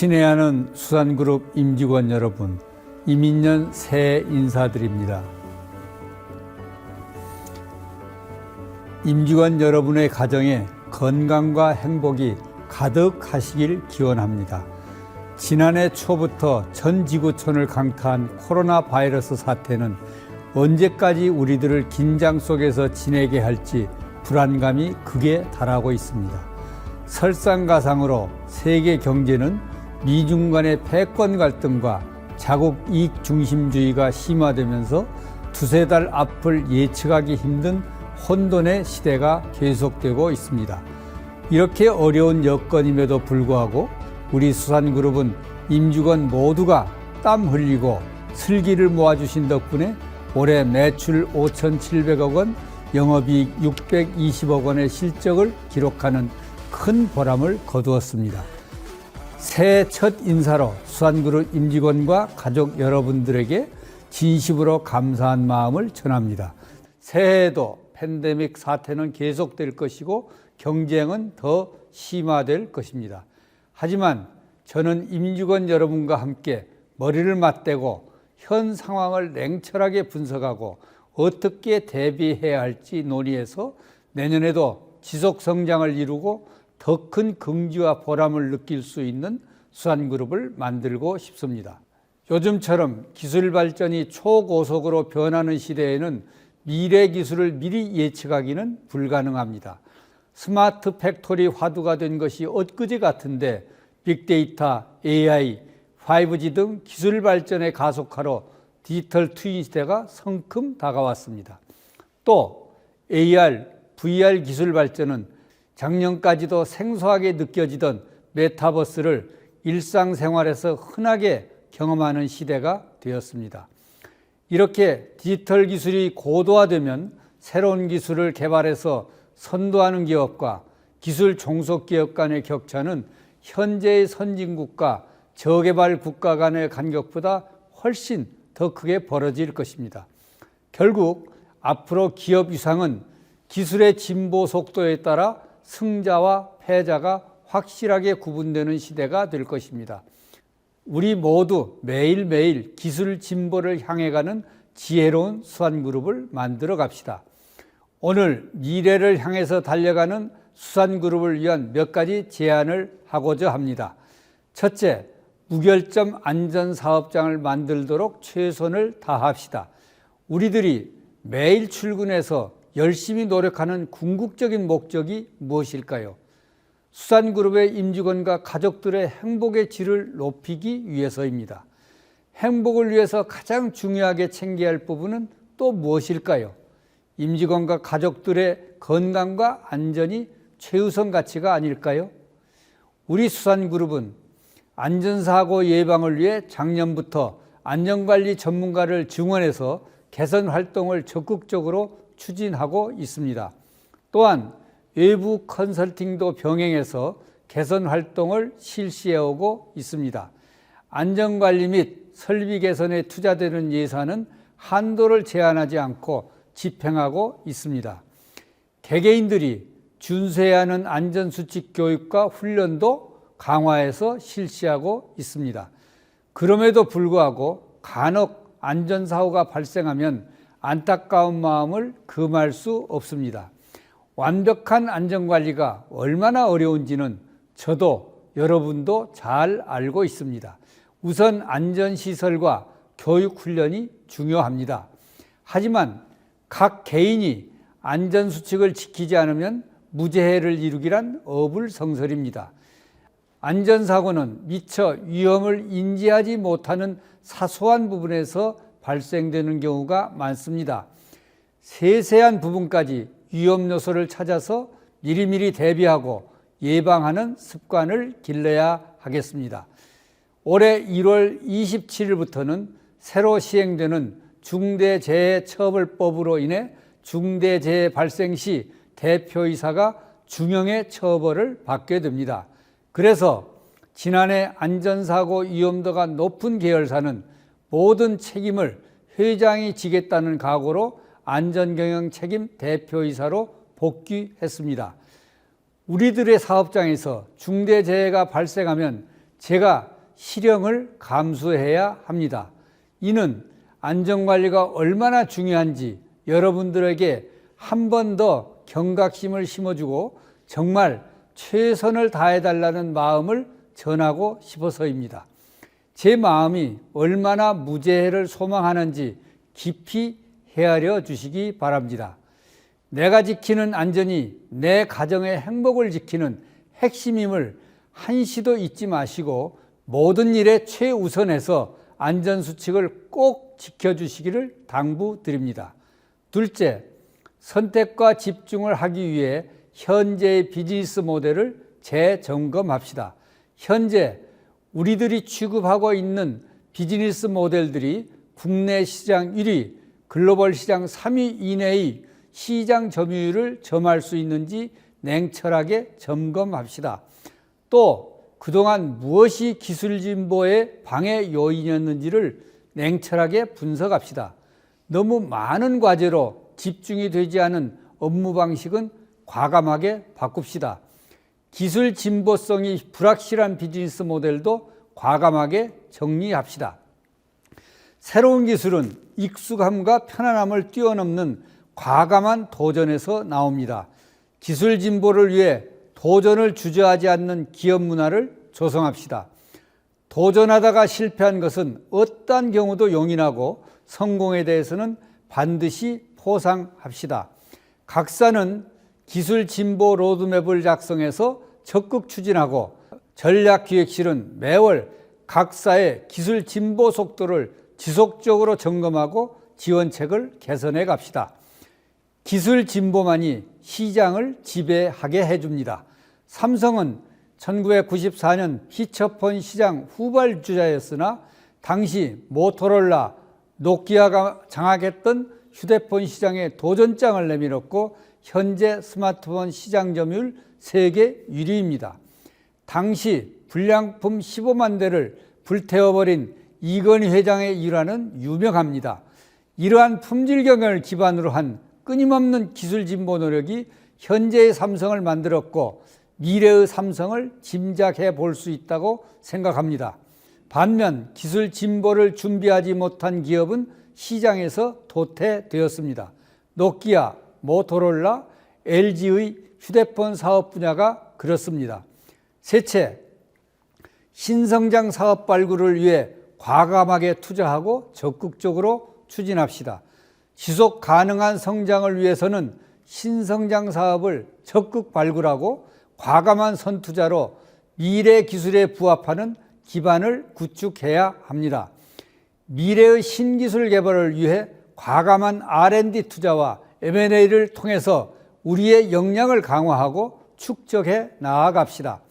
친애하는 수산그룹 임직원 여러분, 이민년 새해 인사드립니다. 임직원 여러분의 가정에 건강과 행복이 가득하시길 기원합니다. 지난해 초부터 전 지구촌을 강타한 코로나 바이러스 사태는 언제까지 우리들을 긴장 속에서 지내게 할지 불안감이 극에 달하고 있습니다. 설상가상으로 세계 경제는 미중 간의 패권 갈등과 자국 이익 중심주의가 심화되면서 두세 달 앞을 예측하기 힘든 혼돈의 시대가 계속되고 있습니다. 이렇게 어려운 여건임에도 불구하고 우리 수산그룹은 임직원 모두가 땀 흘리고 슬기를 모아주신 덕분에 올해 매출 5,700억 원, 영업이익 620억 원의 실적을 기록하는 큰 보람을 거두었습니다. 새해 첫 인사로 수산그룹 임직원과 가족 여러분들에게 진심으로 감사한 마음을 전합니다. 새해에도 팬데믹 사태는 계속될 것이고 경쟁은 더 심화될 것입니다. 하지만 저는 임직원 여러분과 함께 머리를 맞대고 현 상황을 냉철하게 분석하고 어떻게 대비해야 할지 논의해서 내년에도 지속 성장을 이루고 더 큰 긍지와 보람을 느낄 수 있는 수산그룹을 만들고 싶습니다. 요즘처럼 기술 발전이 초고속으로 변하는 시대에는 미래 기술을 미리 예측하기는 불가능합니다. 스마트 팩토리 화두가 된 것이 엊그제 같은데 빅데이터, AI, 5G 등 기술 발전의 가속화로 디지털 트윈 시대가 성큼 다가왔습니다. 또 AR, VR 기술 발전은 작년까지도 생소하게 느껴지던 메타버스를 일상생활에서 흔하게 경험하는 시대가 되었습니다. 이렇게 디지털 기술이 고도화되면 새로운 기술을 개발해서 선도하는 기업과 기술 종속 기업 간의 격차는 현재의 선진국과 저개발 국가 간의 간격보다 훨씬 더 크게 벌어질 것입니다. 결국 앞으로 기업 위상은 기술의 진보 속도에 따라 승자와 패자가 확실하게 구분되는 시대가 될 것입니다. 우리 모두 매일매일 기술 진보를 향해 가는 지혜로운 수산그룹을 만들어 갑시다. 오늘 미래를 향해서 달려가는 수산그룹을 위한 몇 가지 제안을 하고자 합니다. 첫째, 무결점 안전사업장을 만들도록 최선을 다합시다. 우리들이 매일 출근해서 열심히 노력하는 궁극적인 목적이 무엇일까요? 수산그룹의 임직원과 가족들의 행복의 질을 높이기 위해서입니다. 행복을 위해서 가장 중요하게 챙겨야 할 부분은 또 무엇일까요? 임직원과 가족들의 건강과 안전이 최우선 가치가 아닐까요? 우리 수산그룹은 안전사고 예방을 위해 작년부터 안전관리 전문가를 증원해서 개선 활동을 적극적으로 추진하고 있습니다. 또한 외부 컨설팅도 병행해서 개선 활동을 실시해오고 있습니다. 안전관리 및 설비 개선에 투자되는 예산은 한도를 제한하지 않고 집행하고 있습니다. 개개인들이 준수해야 하는 안전수칙 교육과 훈련도 강화해서 실시하고 있습니다. 그럼에도 불구하고 간혹 안전사고가 발생하면 안타까운 마음을 금할 수 없습니다. 완벽한 안전관리가 얼마나 어려운지는 저도 여러분도 잘 알고 있습니다. 우선 안전시설과 교육훈련이 중요합니다. 하지만 각 개인이 안전수칙을 지키지 않으면 무죄해를 이루기란 어불성설입니다. 안전사고는 미처 위험을 인지하지 못하는 사소한 부분에서 발생되는 경우가 많습니다. 세세한 부분까지 위험 요소를 찾아서 미리미리 대비하고 예방하는 습관을 길러야 하겠습니다. 올해 1월 27일부터는 새로 시행되는 중대재해처벌법으로 인해 중대재해 발생 시 대표이사가 중형의 처벌을 받게 됩니다. 그래서 지난해 안전사고 위험도가 높은 계열사는 모든 책임을 회장이 지겠다는 각오로 안전경영 책임 대표이사로 복귀했습니다. 우리들의 사업장에서 중대재해가 발생하면 제가 실형을 감수해야 합니다. 이는 안전관리가 얼마나 중요한지 여러분들에게 한 번 더 경각심을 심어주고 정말 최선을 다해달라는 마음을 전하고 싶어서입니다. 제 마음이 얼마나 무죄를 소망하는지 깊이 헤아려 주시기 바랍니다. 내가 지키는 안전이 내 가정의 행복을 지키는 핵심임을 한시도 잊지 마시고 모든 일에 최우선해서 안전수칙을 꼭 지켜주시기를 당부드립니다. 둘째, 선택과 집중을 하기 위해 현재의 비즈니스 모델을 재점검합시다. 현재 우리들이 취급하고 있는 비즈니스 모델들이 국내 시장 1위, 글로벌 시장 3위 이내의 시장 점유율을 점할 수 있는지 냉철하게 점검합시다. 또 그동안 무엇이 기술 진보의 방해 요인이었는지를 냉철하게 분석합시다. 너무 많은 과제로 집중이 되지 않은 업무 방식은 과감하게 바꿉시다. 기술 진보성이 불확실한 비즈니스 모델도 과감하게 정리합시다. 새로운 기술은 익숙함과 편안함을 뛰어넘는 과감한 도전에서 나옵니다. 기술 진보를 위해 도전을 주저하지 않는 기업 문화를 조성합시다. 도전하다가 실패한 것은 어떠한 경우도 용인하고 성공에 대해서는 반드시 포상합시다. 각사는 기술 진보 로드맵을 작성해서 적극 추진하고 전략기획실은 매월 각사의 기술 진보 속도를 지속적으로 점검하고 지원책을 개선해 갑시다. 기술 진보만이 시장을 지배하게 해줍니다. 삼성은 1994년 피처폰 시장 후발주자였으나 당시 모토로라, 노키아가 장악했던 휴대폰 시장에 도전장을 내밀었고 현재 스마트폰 시장 점유율 세계 1위입니다. 당시 불량품 15만 대를 불태워버린 이건희 회장의 일화는 유명합니다. 이러한 품질 경영을 기반으로 한 끊임없는 기술 진보 노력이 현재의 삼성을 만들었고 미래의 삼성을 짐작해 볼 수 있다고 생각합니다. 반면 기술 진보를 준비하지 못한 기업은 시장에서 도태되었습니다. 노키아, 모토로라, LG의 휴대폰 사업 분야가 그렇습니다. 셋째, 신성장 사업 발굴을 위해 과감하게 투자하고 적극적으로 추진합시다. 지속 가능한 성장을 위해서는 신성장 사업을 적극 발굴하고 과감한 선투자로 미래 기술에 부합하는 기반을 구축해야 합니다. 미래의 신기술 개발을 위해 과감한 R&D 투자와 M&A를 통해서 우리의 역량을 강화하고 축적해 나아갑시다.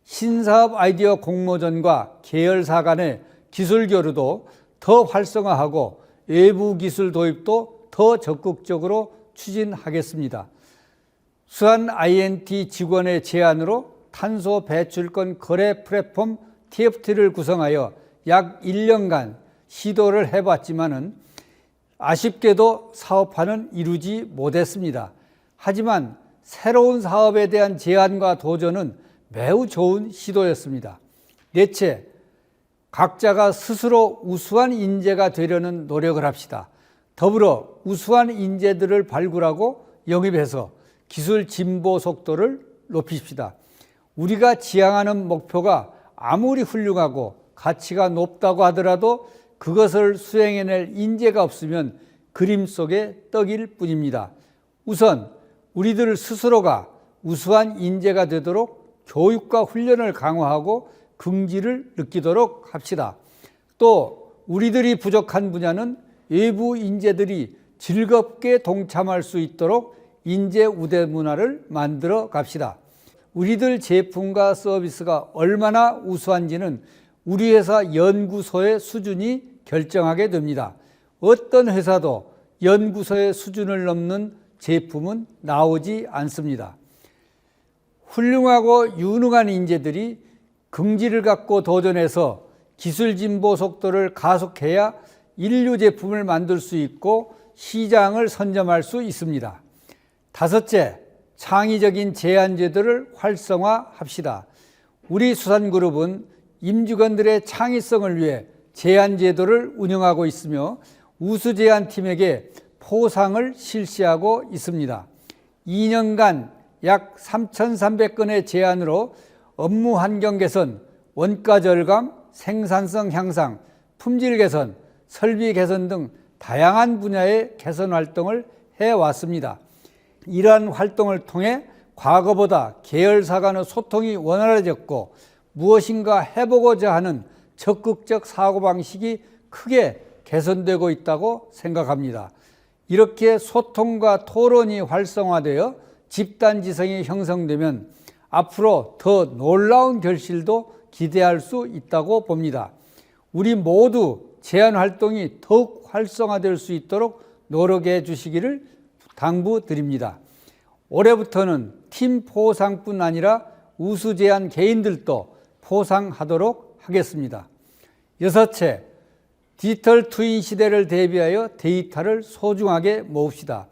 신사업 아이디어 공모전과 계열사 간의 기술 교류도 더 활성화하고 외부 기술 도입도 더 적극적으로 추진하겠습니다. 수한 INT 직원의 제안으로 탄소 배출권 거래 플랫폼 TFT를 구성하여 약 1년간 시도를 해봤지만은 아쉽게도 사업화는 이루지 못했습니다. 하지만 새로운 사업에 대한 제안과 도전은 매우 좋은 시도였습니다. 넷째, 각자가 스스로 우수한 인재가 되려는 노력을 합시다. 더불어 우수한 인재들을 발굴하고 영입해서 기술 진보 속도를 높이십시다. 우리가 지향하는 목표가 아무리 훌륭하고 가치가 높다고 하더라도 그것을 수행해낼 인재가 없으면 그림 속의 떡일 뿐입니다. 우선 우리들 스스로가 우수한 인재가 되도록 교육과 훈련을 강화하고 긍지를 느끼도록 합시다. 또 우리들이 부족한 분야는 외부 인재들이 즐겁게 동참할 수 있도록 인재 우대 문화를 만들어 갑시다. 우리들 제품과 서비스가 얼마나 우수한지는 우리 회사 연구소의 수준이 결정하게 됩니다. 어떤 회사도 연구소의 수준을 넘는 제품은 나오지 않습니다. 훌륭하고 유능한 인재들이 긍지를 갖고 도전해서 기술 진보 속도를 가속해야 인류 제품을 만들 수 있고 시장을 선점할 수 있습니다. 다섯째, 창의적인 제안제도를 활성화합시다. 우리 수산그룹은 임직원들의 창의성을 위해 제안제도를 운영하고 있으며 우수제안팀에게 포상을 실시하고 있습니다. 2년간 약 3,300건의 제안으로 업무 환경 개선, 원가 절감, 생산성 향상, 품질 개선, 설비 개선 등 다양한 분야의 개선 활동을 해왔습니다. 이러한 활동을 통해 과거보다 계열사 간의 소통이 원활해졌고 무엇인가 해보고자 하는 적극적 사고방식이 크게 개선되고 있다고 생각합니다. 이렇게 소통과 토론이 활성화되어 집단지성이 형성되면 앞으로 더 놀라운 결실도 기대할 수 있다고 봅니다. 우리 모두 제안 활동이 더욱 활성화될 수 있도록 노력해 주시기를 당부드립니다. 올해부터는 팀 포상뿐 아니라 우수 제안 개인들도 포상하도록 하겠습니다. 여섯째, 디지털 트윈 시대를 대비하여 데이터를 소중하게 모읍시다.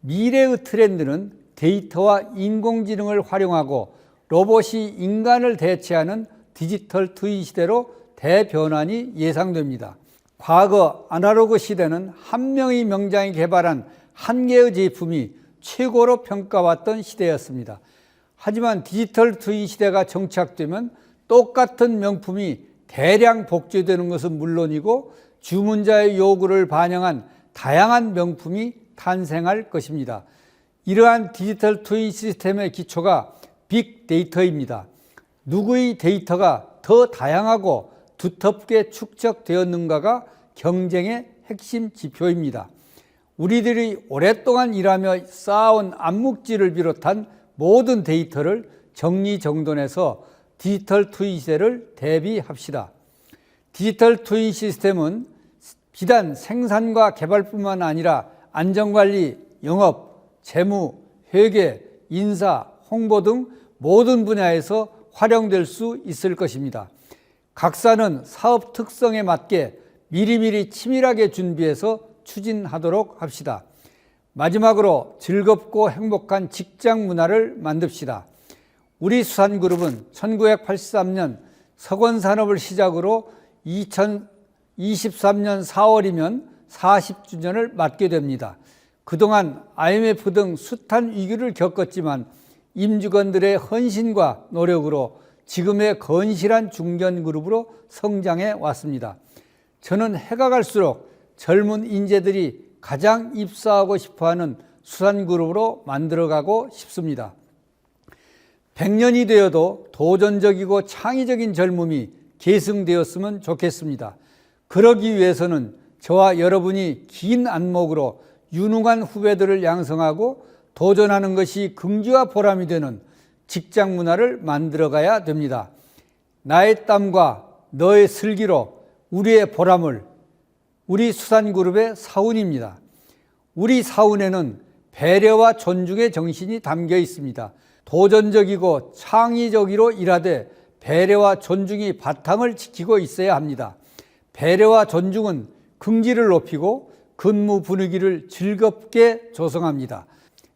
미래의 트렌드는 데이터와 인공지능을 활용하고 로봇이 인간을 대체하는 디지털 트윈 시대로 대변환이 예상됩니다. 과거 아날로그 시대는 한 명의 명장이 개발한 한 개의 제품이 최고로 평가받던 시대였습니다. 하지만 디지털 트윈 시대가 정착되면 똑같은 명품이 대량 복제되는 것은 물론이고 주문자의 요구를 반영한 다양한 명품이 탄생할 것입니다. 이러한 디지털 트윈 시스템의 기초가 빅데이터입니다. 누구의 데이터가 더 다양하고 두텁게 축적되었는가가 경쟁의 핵심 지표입니다. 우리들이 오랫동안 일하며 쌓아온 암묵지를 비롯한 모든 데이터를 정리정돈해서 디지털 트윈 시대를 대비합시다. 디지털 트윈 시스템은 비단 생산과 개발뿐만 아니라 안전관리, 영업, 재무, 회계, 인사, 홍보 등 모든 분야에서 활용될 수 있을 것입니다. 각사는 사업 특성에 맞게 미리미리 치밀하게 준비해서 추진하도록 합시다. 마지막으로 즐겁고 행복한 직장 문화를 만듭시다. 우리 수산그룹은 1983년 석원산업을 시작으로 2023년 4월이면 40주년을 맞게 됩니다. 그동안 IMF 등 숱한 위기를 겪었지만 임직원들의 헌신과 노력으로 지금의 건실한 중견그룹으로 성장해 왔습니다. 저는 해가 갈수록 젊은 인재들이 가장 입사하고 싶어하는 수산그룹으로 만들어가고 싶습니다. 100년이 되어도 도전적이고 창의적인 젊음이 계승되었으면 좋겠습니다. 그러기 위해서는 저와 여러분이 긴 안목으로 유능한 후배들을 양성하고 도전하는 것이 긍지와 보람이 되는 직장 문화를 만들어가야 됩니다. 나의 땀과 너의 슬기로 우리의 보람을, 우리 수산그룹의 사운입니다. 우리 사운에는 배려와 존중의 정신이 담겨 있습니다. 도전적이고 창의적으로 일하되 배려와 존중이 바탕을 지키고 있어야 합니다. 배려와 존중은 긍지를 높이고 근무 분위기를 즐겁게 조성합니다.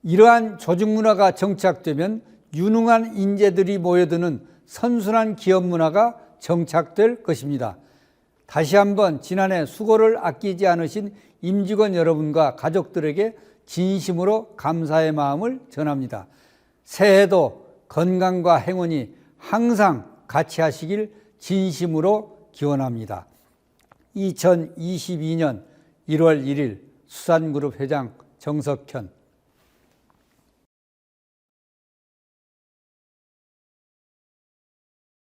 이러한 조직 문화가 정착되면 유능한 인재들이 모여드는 선순환 기업 문화가 정착될 것입니다. 다시 한번 지난해 수고를 아끼지 않으신 임직원 여러분과 가족들에게 진심으로 감사의 마음을 전합니다. 새해도 건강과 행운이 항상 같이 하시길 진심으로 기원합니다. 2022년 1월 1일 수산그룹 회장 정석현.